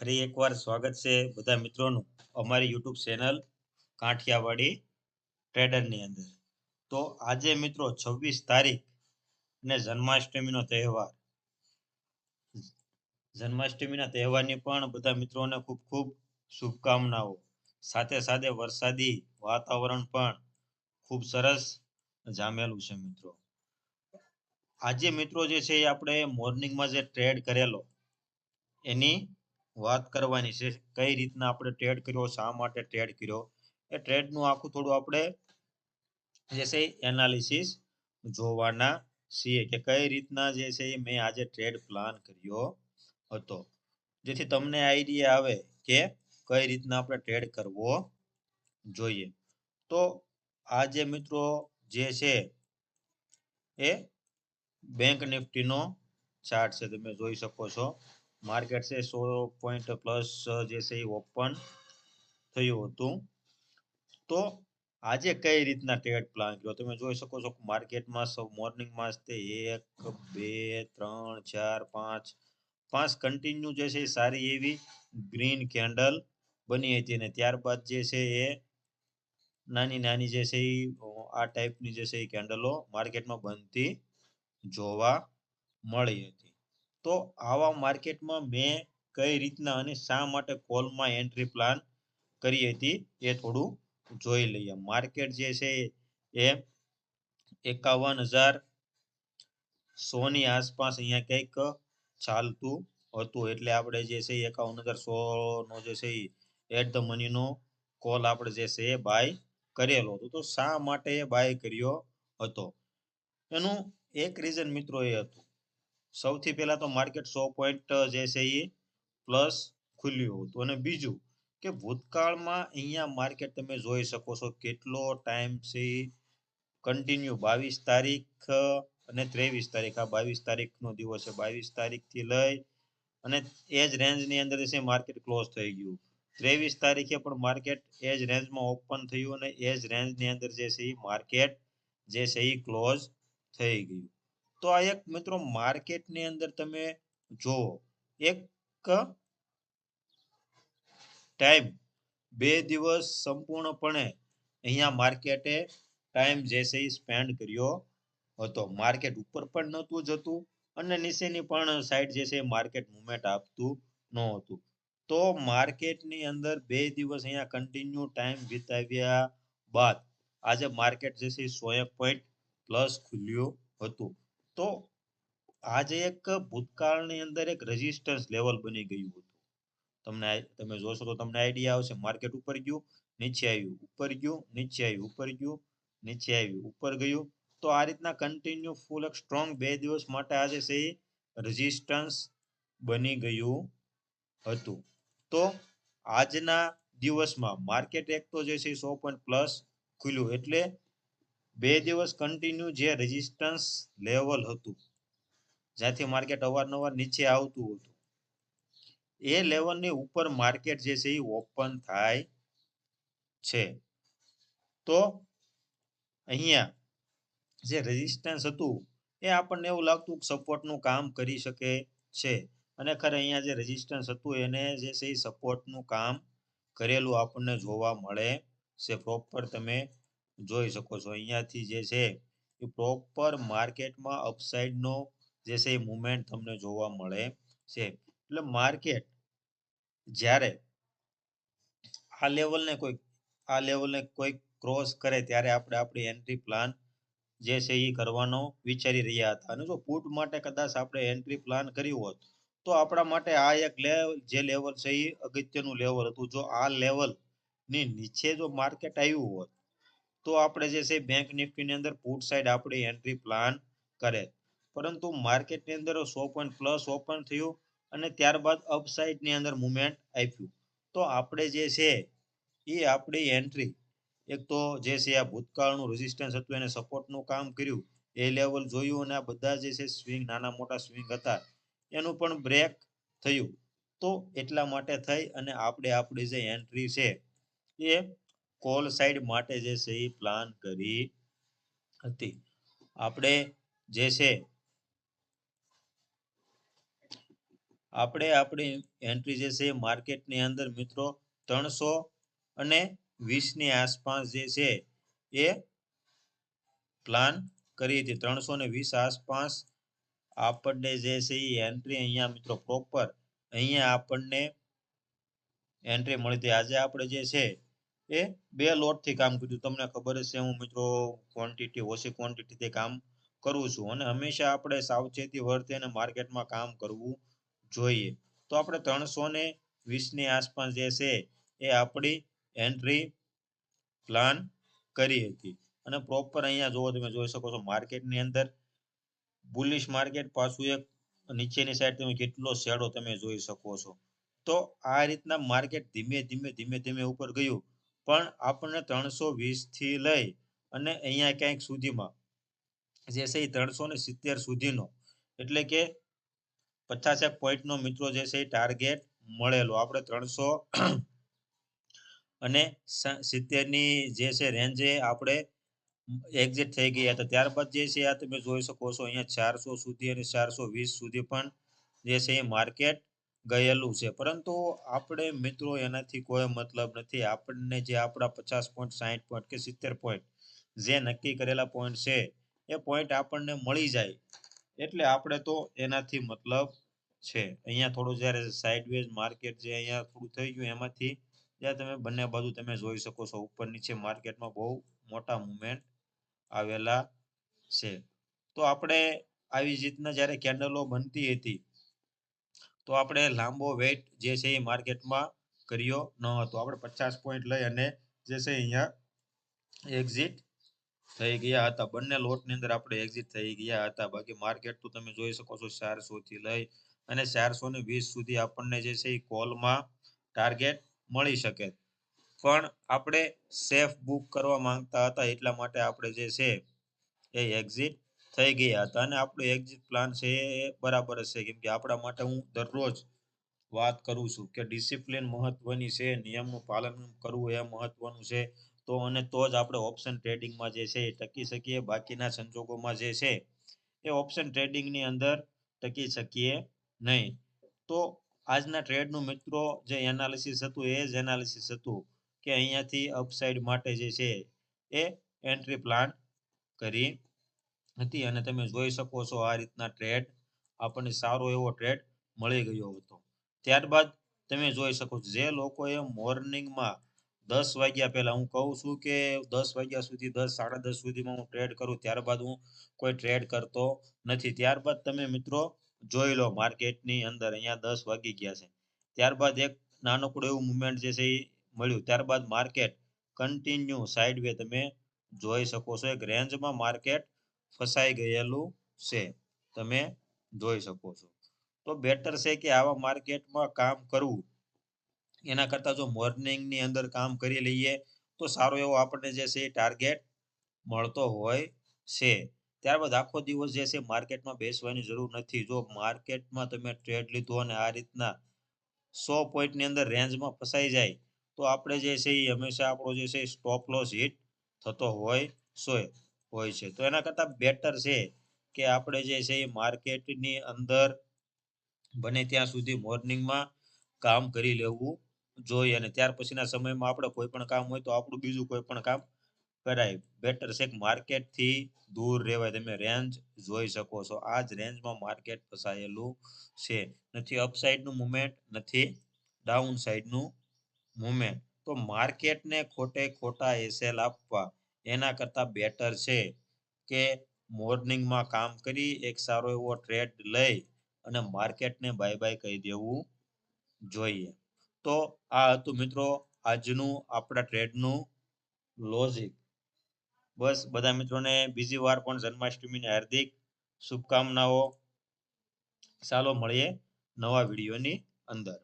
ફરી એકવાર સ્વાગત છે બધા મિત્રોનું અમારી યુટ્યુબ ચેનલ કાઠિયાવાડી ટ્રેડરની અંદર. તો આજે મિત્રો 26 તારીખ અને જન્માષ્ટમીનો તહેવાર. જન્માષ્ટમીના તહેવારની પણ બધા મિત્રોને ખૂબ ખૂબ શુભકામનાઓ. સાથે સાથે વરસાદી વાતાવરણ પણ ખૂબ સરસ જામેલું છે મિત્રો. આજે મિત્રો જે છે એ આપણે મોર્નિંગમાં જે ટ્રેડ કરેલો એની વાત કરવાની છે. કઈ રીતના આપણે ટ્રેડ કર્યો, શા માટે ટ્રેડ કર્યો, એ ટ્રેડનું આખું થોડું આપણે જે છે એનાલિસિસ જોવાના છીએ કે કઈ રીતના જે છે મેં આજે ટ્રેડ પ્લાન કર્યો હતો, જેથી તમને આઈડિયા આવે કે કઈ રીતના આપણે ટ્રેડ કરવો જોઈએ. તો આજે મિત્રો જે છે એ બેંક નિફ્ટીનો ચાર્ટ છે, તમે જોઈ શકો છો. માર્કેટ છે 100 પોઈન્ટ પ્લસ જે છે એ ઓપન થયું હતું. તો આજે કઈ રીતના ટ્રેડ પ્લાન કર્યો તમે જોઈ શકો છો. માર્કેટમાં મોર્નિંગમાં તે 1 2 3 4 5 પાંચ કન્ટિન્યુ જે છે સારી એવી ગ્રીન કેન્ડલ બની હતી, અને ત્યારબાદ જે છે એ નાની નાની જે છે આ ટાઈપની જે છે એ કેન્ડલો માર્કેટમાં બનતી જોવા મળી હતી. તો આવા માર્કેટમાં મેં કઈ રીતના અને શા માટે કોલમાં એન્ટ્રી પ્લાન કરી હતી એ થોડું જોઈ લઈએ. માર્કેટ જે છે એ 51,100 ની આસપાસ અહીંયા કંઈક ચાલતું હતું, એટલે આપણે જે છે 51,100 નો જે છે એટ ધ મનીનો કોલ આપણે જે છે એ બાય કરેલો હતો. તો શા માટે એ બાય કર્યો હતો એનું એક રીઝન મિત્રો એ હતું. સૌથી પહેલા તો માર્કેટ 100 પોઈન્ટ જે છે એ પ્લસ ખુલ્યું હતું, અને બીજું કે ભૂતકાળમાં અહીંયા માર્કેટ તમે જોઈ શકો છો કેટલો ટાઈમ છે કન્ટિન્યુ 22 તારીખ અને 23 તારીખ, આ 22 તારીખનો દિવસ છે. 22 તારીખથી લઈ અને એ જ રેન્જની અંદર છે માર્કેટ ક્લોઝ થઈ ગયું. 23 તારીખે પણ માર્કેટ એ જ રેન્જમાં ઓપન થયું અને એ જ રેન્જની અંદર જે છે એ માર્કેટ જે છે એ ક્લોઝ થઈ ગયું. તો આ એક મિત્રો માર્કેટની અંદર તમે જુઓ, એક ટાઈમ 2 દિવસ સંપૂર્ણપણે અહીંયા માર્કેટે ટાઈમ જે છે એ સ્પેન્ડ કર્યો હતો. માર્કેટ ઉપર પણ નહોતું જતું અને નીચેની પણ સાઈડ જે છે માર્કેટ મુવમેન્ટ આપતું ન હતું. તો માર્કેટની અંદર 2 દિવસ અહીંયા કન્ટિન્યુ ટાઈમ વિતાવ્યા બાદ આજે માર્કેટ જે છે 100 પોઈન્ટ પ્લસ ખુલ્યું હતું. તો આજે એક ભૂતકાળની અંદર એક રેઝિસ્ટન્સ લેવલ બની ગયું હતું. તમે જોશો તો તમને આઈડિયા આવશે. માર્કેટ ઉપર ગયું, નીચે આવ્યું, ઉપર ગયું, નીચે આવ્યું, ઉપર ગયું, નીચે આવ્યું, ઉપર ગયું. તો આ રીતના કન્ટિન્યુ ફૂલ એક સ્ટ્રોંગ 2 દિવસ માટે આજે છે રેઝિસ્ટન્સ બની ગયું હતું. તો આજના દિવસમાં માર્કેટ એક તો જે છે 100 પોઈન્ટ પ્લસ ખુલ્યું, એટલે 2 દિવસ કન્ટિન્યુ જે રેઝિસ્ટન્સ લેવલ હતું જ્યાંથી માર્કેટ અવારનવાર નીચે આવતું હતું, એ લેવલની ઉપર માર્કેટ જે છે એ ઓપન થાય છે. તો અહીંયા જે રેઝિસ્ટન્સ હતું એ આપણને એવું લાગતું સપોર્ટનું કામ કરી શકે છે, અને ખરે અહીંયા જે રેઝિસ્ટન્સ હતું એને જે છે એ સપોર્ટનું કામ કરેલું આપણને જોવા મળે છે. પ્રોપર તમે જોઈ શકો છો અહીંયાથી જે છે એ પ્રોપર માર્કેટમાં અપસાઇડનો જે છે એ મુવમેન્ટ તમને જોવા મળે છે. એટલે માર્કેટ જ્યારે આ લેવલને કોઈ ક્રોસ કરે ત્યારે આપણે આપણી એન્ટ્રી પ્લાન જે છે એ કરવાનો વિચારી રહ્યા હતા. અને જો પુટ માટે કદાચ આપણે એન્ટ્રી પ્લાન કર્યું હોત તો આપણા માટે આ એક જે લેવલ છે એ અગત્યનું લેવલ હતું. જો આ લેવલ ની નીચે જો માર્કેટ આવ્યું હોત તો આપણે જે છે બેંક નિફ્ટીની અંદર પુટ સાઈડ આપણી એન્ટ્રી પ્લાન કરે, પરંતુ માર્કેટની અંદર 100 પોઈન્ટ પ્લસ ઓપન થયું અને ત્યારબાદ અપસાઇડની અંદર મુવમેન્ટ આપ્યું. તો આપણે જે છે એ આપણી એન્ટ્રી એક તો જે છે આ ભૂતકાળનું રેઝિસ્ટન્સ હતું એને સપોર્ટનું કામ કર્યું, એ લેવલ જોયું, અને આ બધા જે છે સ્વિંગ નાના મોટા સ્વિંગ હતા એનું પણ બ્રેક થયું. તો એટલા માટે થઈ અને આપણે આપણી જે એન્ટ્રી છે એ કોલ સાઈડ માટે જે છે એ પ્લાન કરી હતી. આપણે જે છે આપણે આપણી એન્ટ્રી જે છે માર્કેટની અંદર મિત્રો 320 ની આસપાસ જે છે એ પ્લાન કરી હતી. 320 આસપાસ આપણને જે છે એ એન્ટ્રી અહીંયા મિત્રો પ્રોપર અહીંયા આપણને એન્ટ્રી મળી હતી. આજે આપણે જે છે એ 2 લોટથી કામ કર્યું. તમને ખબર જ છે હું મિત્રો ક્વોન્ટિટી ઓછી ક્વોન્ટિટીથી કામ કરું છું અને હંમેશા આપણે સાવચેતી વર્તે અને માર્કેટમાં કામ કરવું જોઈએ. તો આપણે 320 ની આસપાસ જે છે એ આપણી એન્ટ્રી પ્લાન કરી હતી અને પ્રોપર અહીંયા જોવો તમે જોઈ શકો છો માર્કેટની અંદર બુલિશ માર્કેટ પાછું એક નીચેની સાઈડ તમે કેટલો શેડો તમે જોઈ શકો છો. તો આ રીતના માર્કેટ ધીમે ધીમે ઉપર ગયું પણ આપણને 320 થી લઈ અને અહીંયા ક્યાંક સુધીમાં જે છે એ 370 સુધીનો એટલે કે 50 પોઈન્ટનો મિત્રો જે છે એ ટાર્ગેટ મળેલો. આપણે 300 અને 70 ની જે છે રેન્જે આપણે એક્ઝિટ થઈ ગયા હતા. ત્યારબાદ જે છે આ તમે જોઈ શકો છો અહીંયા 400 સુધી અને 420 સુધી પણ જે છે એ માર્કેટ ગયેલું છે. પરંતુ આપણે મિત્રો એનાથી કોઈ મતલબ નથી. આપણને જે આપણા 50 પોઈન્ટ 60 પોઈન્ટ કે 70 પોઈન્ટ જે નક્કી કરેલા પોઈન્ટ છે એ પોઈન્ટ આપણને મળી જાય એટલે આપણે તો એનાથી મતલબ છે. અહીંયા થોડું જ્યારે સાઇડવેઝ માર્કેટ જે અહીંયા થોડું થઈ ગયું એમાંથી જ્યાં તમે બંને બાજુ તમે જોઈ શકો છો ઉપર નીચે માર્કેટમાં બહુ મોટા મુવમેન્ટ આવેલા છે. તો આપણે આવી જ રીતના જ્યારે કેન્ડલો બનતી હતી તો આપણે લાંબો વેઇટ જે છે એ માર્કેટમાં કર્યો ન હતો. આપણે 50 પોઈન્ટ લઈ અને જે છે અહીંયા એક્ઝિટ થઈ ગયા હતા. બંને લોટની અંદર આપણે એક્ઝિટ થઈ ગયા હતા. બાકી માર્કેટ તો તમે જોઈ શકો છો 400 થી લઈ અને 420 સુધી આપણને જે છે એ કોલમાં ટાર્ગેટ મળી શકે. પણ આપણે સેફ બુક કરવા માંગતા હતા એટલા માટે આપણે જે છે એ એક્ઝિટ થઈ ગયા હતા અને આપણો એક્ઝિટ પ્લાન છે એ બરાબર જ છે. કેમ કે આપણા માટે હું દરરોજ વાત કરું છું કે ડિસિપ્લિન મહત્વની છે, નિયમનું પાલન કરવું એ મહત્વનું છે. તો અને તો જ આપણે ઓપ્શન ટ્રેડિંગમાં જે છે એ ટકી શકીએ. બાકીના સંજોગોમાં જે છે એ ઓપ્શન ટ્રેડિંગની અંદર ટકી શકીએ નહીં. તો આજના ટ્રેડનું મિત્રો જે એનાલિસિસ હતું એ જ એનાલિસિસ હતું કે અહીંયાથી અપસાઇડ માટે જે છે એ એન્ટ્રી પ્લાન કરી હતી અને તમે જોઈ શકો છો આ રીતના ટ્રેડ આપણને સારો એવો ટ્રેડ મળી ગયો હતો. ત્યારબાદ તમે જોઈ શકો છો જે લોકોએ મોર્નિંગમાં 10 વાગ્યા પહેલા હું કહું છું કે 10 વાગ્યા સુધી 10 10:30 સુધીમાં હું ટ્રેડ કરું ત્યારબાદ હું કોઈ ટ્રેડ કરતો નથી. ત્યારબાદ તમે મિત્રો જોઈ લો માર્કેટની અંદર અહીંયા 10 વાગી ગયા છે. ત્યારબાદ એક નાનકડું એવું મુવમેન્ટ જે છે એ મળ્યું. ત્યારબાદ માર્કેટ કન્ટિન્યુ સાઇડવે તમે જોઈ શકો છો. એક રેન્જમાં માર્કેટ ફસાઈ ગયેલું છે. તમે જોઈ શકો છો. તો બેટર છે કે આવા માર્કેટમાં કામ કરવું એના કરતા જો મોર્નિંગની અંદર કામ કરી લઈએ તો સારો એવો આપણને જે છે ટાર્ગેટ મળતો હોય છે. ત્યારબાદ આખો દિવસ જે છે માર્કેટમાં બેસવાની જરૂર નથી. જો માર્કેટમાં તમે ટ્રેડ લીધો અને આ રીતના 100 પોઈન્ટની અંદર રેન્જમાં ફસાઈ જાય તો આપણે જે છે એ હંમેશા આપણો જે છે સ્ટોપ લોસ હિટ થતો હોય છે. તો એના કરતા બેટર છે કે આપણે જે છે એ માર્કેટની અંદર બને ત્યાં સુધી મોર્નિંગમાં કામ કરી લેવું જોઈએ અને ત્યાર પછીના સમયમાં આપણે કોઈ પણ કામ હોય તો આપણું બીજું કોઈ પણ કામ કરાય. બેટર છે કે માર્કેટથી દૂર રહેવાય. તમે રેન્જ જોઈ શકો છો. આ જ રેન્જમાં માર્કેટ ફસાયેલું છે. નથી અપસાઇડનું મુવમેન્ટ, નથી ડાઉન સાઇડનું મુવમેન્ટ. તો માર્કેટને ખોટા એસેલ આપવા એના કરતા બેટર છે કે મોર્નિંગમાં કામ કરી એક સારો એવો ટ્રેડ લઈ અને માર્કેટને બાય બાય કહી દેવું જોઈએ. તો આ હતું મિત્રો આજનું આપણા ટ્રેડનું લોજિક. બસ બધા મિત્રોને બીજી વાર પણ જન્માષ્ટમીની હાર્દિક શુભકામનાઓ. ચાલો મળીએ નવા વિડીયોની અંદર.